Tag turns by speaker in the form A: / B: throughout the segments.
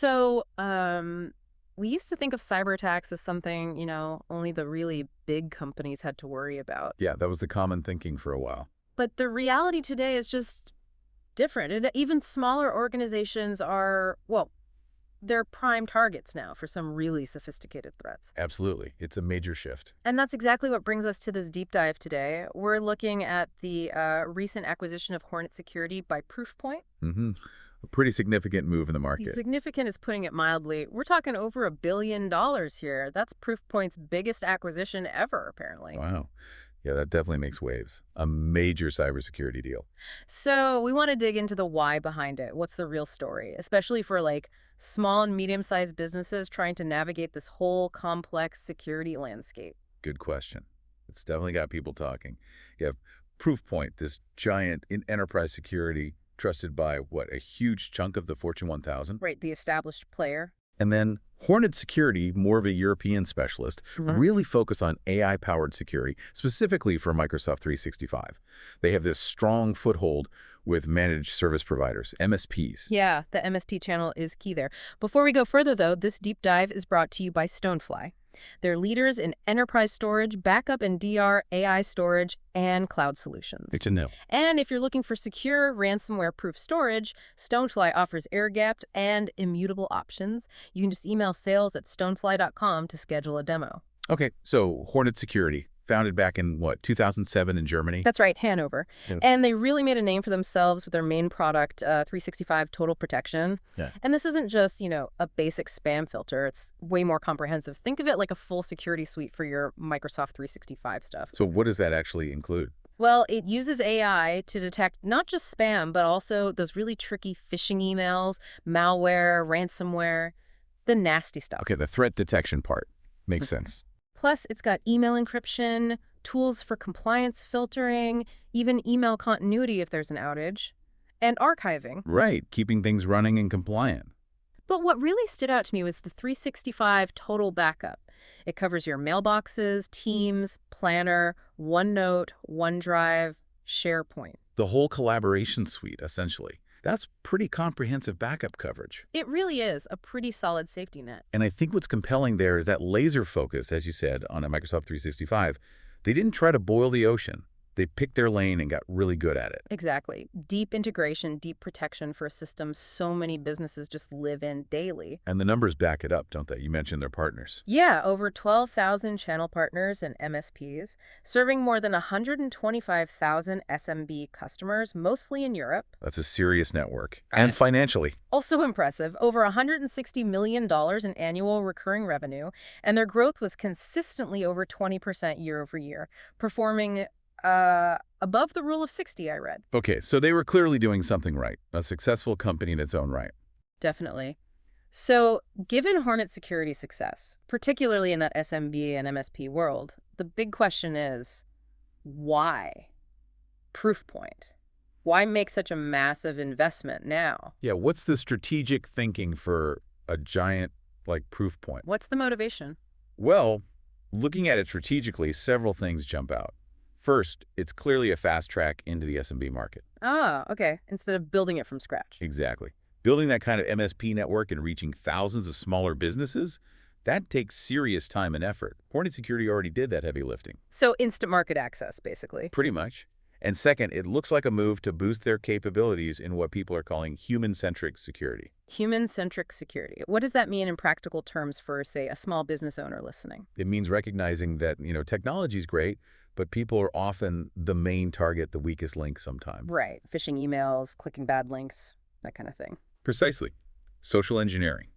A: So, we used to think of cyber attacks as something, only the really big companies had to worry about.
B: Yeah, that was the common thinking for a while.
A: But the reality today is just different. And even smaller organizations are, well, they're prime targets now for some really sophisticated threats.
B: Absolutely. It's a major shift.
A: And that's exactly what brings us to this deep dive today. We're looking at the recent acquisition of Hornetsecurity by Proofpoint.
B: Mm-hmm. A pretty significant move in the market.
A: Significant is putting it mildly. We're talking over $1 billion here. That's Proofpoint's biggest acquisition ever, apparently.
B: Wow. Yeah, that definitely makes waves. A major cybersecurity deal.
A: So we want to dig into the why behind it. What's the real story? Especially for small and medium-sized businesses trying to navigate this whole complex security landscape.
B: Good question. It's definitely got people talking. You have Proofpoint, this giant in enterprise security trusted by, a huge chunk of the Fortune 1000?
A: Right, the established player.
B: And then Hornetsecurity, more of a European specialist, really focused on AI-powered security, specifically for Microsoft 365. They have this strong foothold with managed service providers, MSPs.
A: Yeah, the MSP channel is key there. Before we go further, though, this deep dive is brought to you by Stonefly. They're leaders in enterprise storage, backup and DR, AI storage, and cloud solutions.
B: Good to know.
A: And if you're looking for secure, ransomware-proof storage, Stonefly offers air-gapped and immutable options. You can just email sales@stonefly.com to schedule a demo.
B: Okay, so Hornetsecurity, founded back in, 2007 in Germany?
A: That's right, Hanover.
B: Yeah.
A: And they really made a name for themselves with their main product, 365 Total Protection.
B: Yeah.
A: And this isn't just, a basic spam filter. It's way more comprehensive. Think of it like a full security suite for your Microsoft 365 stuff.
B: So what does that actually include?
A: Well, it uses AI to detect not just spam, but also those really tricky phishing emails, malware, ransomware, the nasty stuff.
B: Okay, the threat detection part makes sense.
A: Plus, it's got email encryption, tools for compliance filtering, even email continuity if there's an outage, and archiving.
B: Right, keeping things running and compliant.
A: But what really stood out to me was the 365 Total Backup. It covers your mailboxes, Teams, Planner, OneNote, OneDrive, SharePoint.
B: The whole collaboration suite, essentially. That's pretty comprehensive backup coverage.
A: It really is a pretty solid safety net.
B: And I think what's compelling there is that laser focus, as you said, on a Microsoft 365. They didn't try to boil the ocean. They picked their lane and got really good at it.
A: Exactly. Deep integration, deep protection for a system so many businesses just live in daily.
B: And the numbers back it up, don't they? You mentioned their partners.
A: Yeah, over 12,000 channel partners and MSPs, serving more than 125,000 SMB customers, mostly in Europe.
B: That's a serious network. And financially.
A: Also impressive, over $160 million in annual recurring revenue, and their growth was consistently over 20% year over year, performing above the rule of 60, I read.
B: Okay, so they were clearly doing something right. A successful company in its own right.
A: Definitely. So, given Hornetsecurity's success, particularly in that SMB and MSP world, the big question is, why? Proofpoint. Why make such a massive investment now?
B: Yeah, what's the strategic thinking for a giant like Proofpoint?
A: What's the motivation?
B: Well, looking at it strategically, several things jump out. First, it's clearly a fast track into the SMB market.
A: Ah, okay. Instead of building it from scratch.
B: Exactly. Building that kind of MSP network and reaching thousands of smaller businesses, that takes serious time and effort. Hornetsecurity already did that heavy lifting.
A: So instant market access, basically.
B: Pretty much. And second, it looks like a move to boost their capabilities in what people are calling human-centric security.
A: Human-centric security. What does that mean in practical terms for, say, a small business owner listening?
B: It means recognizing that, technology is great, but people are often the main target, the weakest link sometimes.
A: Right. Phishing emails, clicking bad links, that kind of thing.
B: Precisely. Social engineering.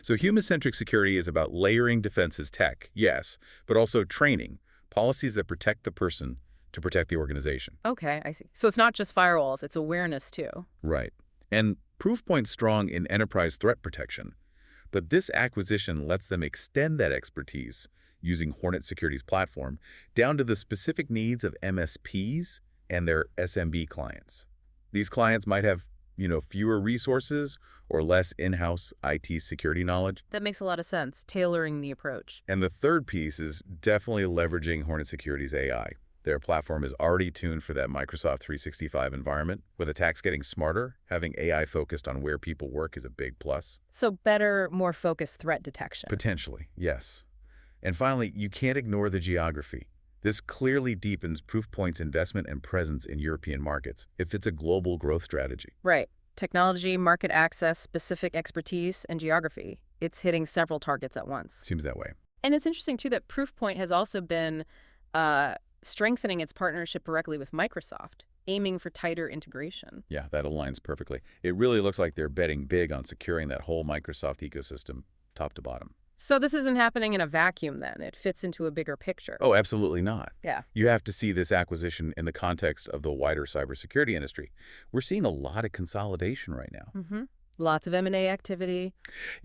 B: So human-centric security is about layering defenses tech, yes, but also training, policies that protect the person to protect the organization.
A: Okay, I see. So it's not just firewalls, it's awareness too.
B: Right. And Proofpoint's strong in enterprise threat protection, but this acquisition lets them extend that expertise using Hornetsecurity's platform down to the specific needs of MSPs and their SMB clients. These clients might have, fewer resources or less in-house IT security knowledge.
A: That makes a lot of sense, tailoring the approach.
B: And the third piece is definitely leveraging Hornetsecurity's AI. Their platform is already tuned for that Microsoft 365 environment. With attacks getting smarter, having AI focused on where people work is a big plus.
A: So better, more focused threat detection.
B: Potentially, yes. And finally, you can't ignore the geography. This clearly deepens Proofpoint's investment and presence in European markets. It fits a global growth strategy.
A: Right. Technology, market access, specific expertise, and geography. It's hitting several targets at once.
B: Seems that way.
A: And it's interesting, too, that Proofpoint has also been strengthening its partnership directly with Microsoft, aiming for tighter integration.
B: Yeah, that aligns perfectly. It really looks like they're betting big on securing that whole Microsoft ecosystem, top to bottom.
A: So this isn't happening in a vacuum, then. It fits into a bigger picture.
B: Oh, absolutely not.
A: Yeah.
B: You have to see this acquisition in the context of the wider cybersecurity industry. We're seeing a lot of consolidation right now.
A: Lots of M&A activity.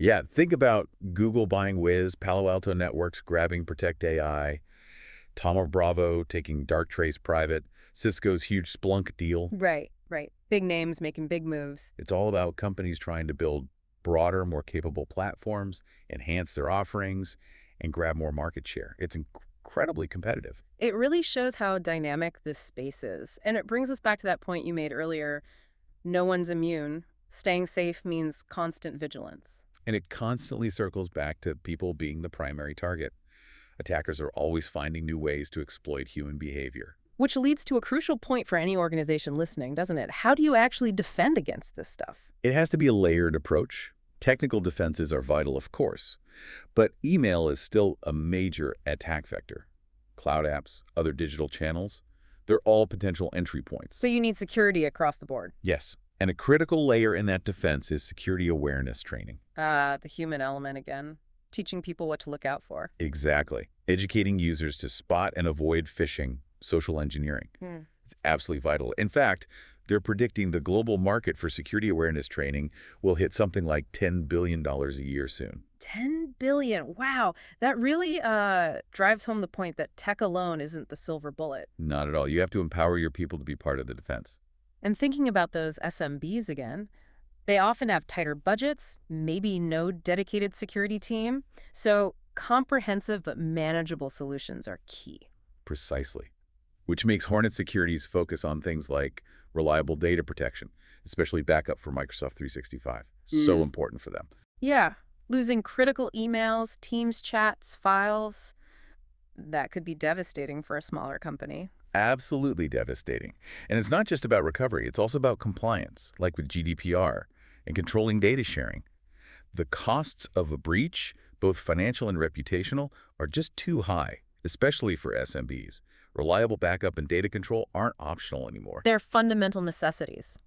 B: Yeah, think about Google buying Wiz, Palo Alto Networks grabbing Protect AI, Thoma Bravo taking Darktrace private, Cisco's huge Splunk deal.
A: Right. Big names making big moves.
B: It's all about companies trying to build broader, more capable platforms, enhance their offerings, and grab more market share. It's incredibly competitive.
A: It really shows how dynamic this space is. And it brings us back to that point you made earlier. No one's immune. Staying safe means constant vigilance.
B: And it constantly circles back to people being the primary target. Attackers are always finding new ways to exploit human behavior.
A: Which leads to a crucial point for any organization listening, doesn't it? How do you actually defend against this stuff?
B: It has to be a layered approach. Technical defenses are vital, of course, but email is still a major attack vector. Cloud apps, other digital channels, they're all potential entry points.
A: So you need security across the board.
B: Yes, and a critical layer in that defense is security awareness training.
A: The human element again. Teaching people what to look out for.
B: Exactly. Educating users to spot and avoid phishing, social engineering. It's absolutely vital. In fact, they're predicting the global market for security awareness training will hit something like $10 billion a year soon.
A: $10 billion. Wow. That really drives home the point that tech alone isn't the silver bullet.
B: Not at all. You have to empower your people to be part of the defense.
A: And thinking about those SMBs again, they often have tighter budgets, maybe no dedicated security team. So comprehensive but manageable solutions are key.
B: Precisely. Which makes Hornetsecurity's focus on things like reliable data protection, especially backup for Microsoft 365. So important for them.
A: Yeah. Losing critical emails, Teams chats, files, that could be devastating for a smaller company.
B: Absolutely devastating. And it's not just about recovery. It's also about compliance, like with GDPR, and controlling data sharing. The costs of a breach, both financial and reputational, are just too high, especially for SMBs. Reliable backup and data control aren't optional anymore.
A: They're fundamental necessities.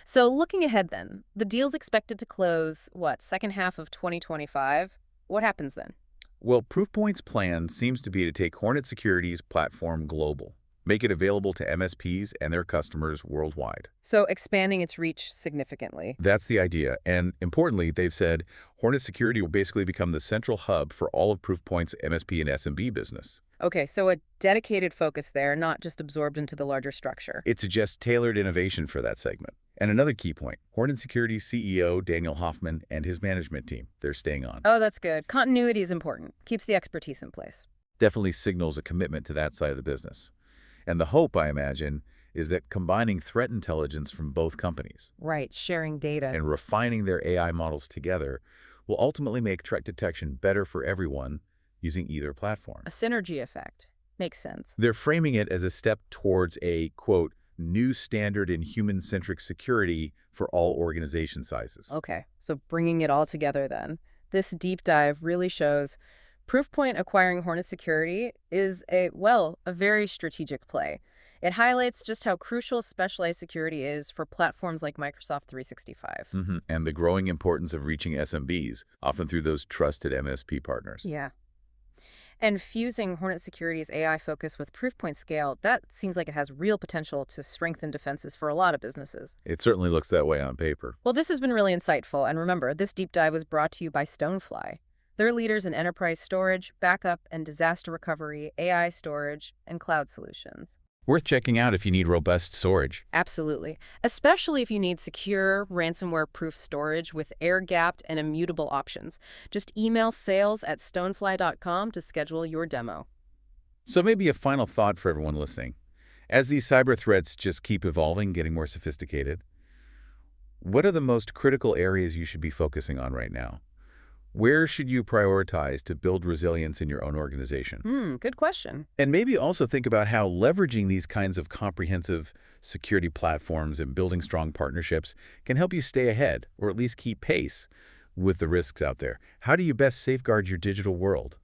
A: So looking ahead then, the deal's expected to close, second half of 2025? What happens then?
B: Well, Proofpoint's plan seems to be to take Hornetsecurity's platform global, make it available to MSPs and their customers worldwide.
A: So expanding its reach significantly.
B: That's the idea. And importantly, they've said Hornetsecurity will basically become the central hub for all of Proofpoint's MSP and SMB business.
A: Okay, so a dedicated focus there, not just absorbed into the larger structure.
B: It suggests tailored innovation for that segment. And another key point, Hornetsecurity's CEO, Daniel Hoffman, and his management team, they're staying on.
A: Oh, that's good. Continuity is important. Keeps the expertise in place.
B: Definitely signals a commitment to that side of the business. And the hope, I imagine, is that combining threat intelligence from both companies
A: Right, sharing data.
B: and refining their AI models together will ultimately make threat detection better for everyone using either platform.
A: A synergy effect. Makes sense.
B: They're framing it as a step towards a, quote, new standard in human-centric security for all organization sizes.
A: Okay, so bringing it all together then. This deep dive really shows Proofpoint acquiring Hornetsecurity is a very strategic play. It highlights just how crucial specialized security is for platforms like Microsoft 365.
B: And the growing importance of reaching SMBs, often through those trusted MSP partners.
A: Yeah. And fusing Hornetsecurity's AI focus with Proofpoint scale, that seems like it has real potential to strengthen defenses for a lot of businesses.
B: It certainly looks that way on paper.
A: Well, this has been really insightful. And remember, this deep dive was brought to you by Stonefly. They're leaders in enterprise storage, backup, and disaster recovery, AI storage, and cloud solutions.
B: Worth checking out if you need robust storage.
A: Absolutely. Especially if you need secure, ransomware-proof storage with air-gapped and immutable options. Just email sales@stonefly.com to schedule your demo.
B: So maybe a final thought for everyone listening. As these cyber threats just keep evolving, getting more sophisticated, what are the most critical areas you should be focusing on right now? Where should you prioritize to build resilience in your own organization?
A: Good question.
B: And maybe also think about how leveraging these kinds of comprehensive security platforms and building strong partnerships can help you stay ahead, or at least keep pace with the risks out there. How do you best safeguard your digital world?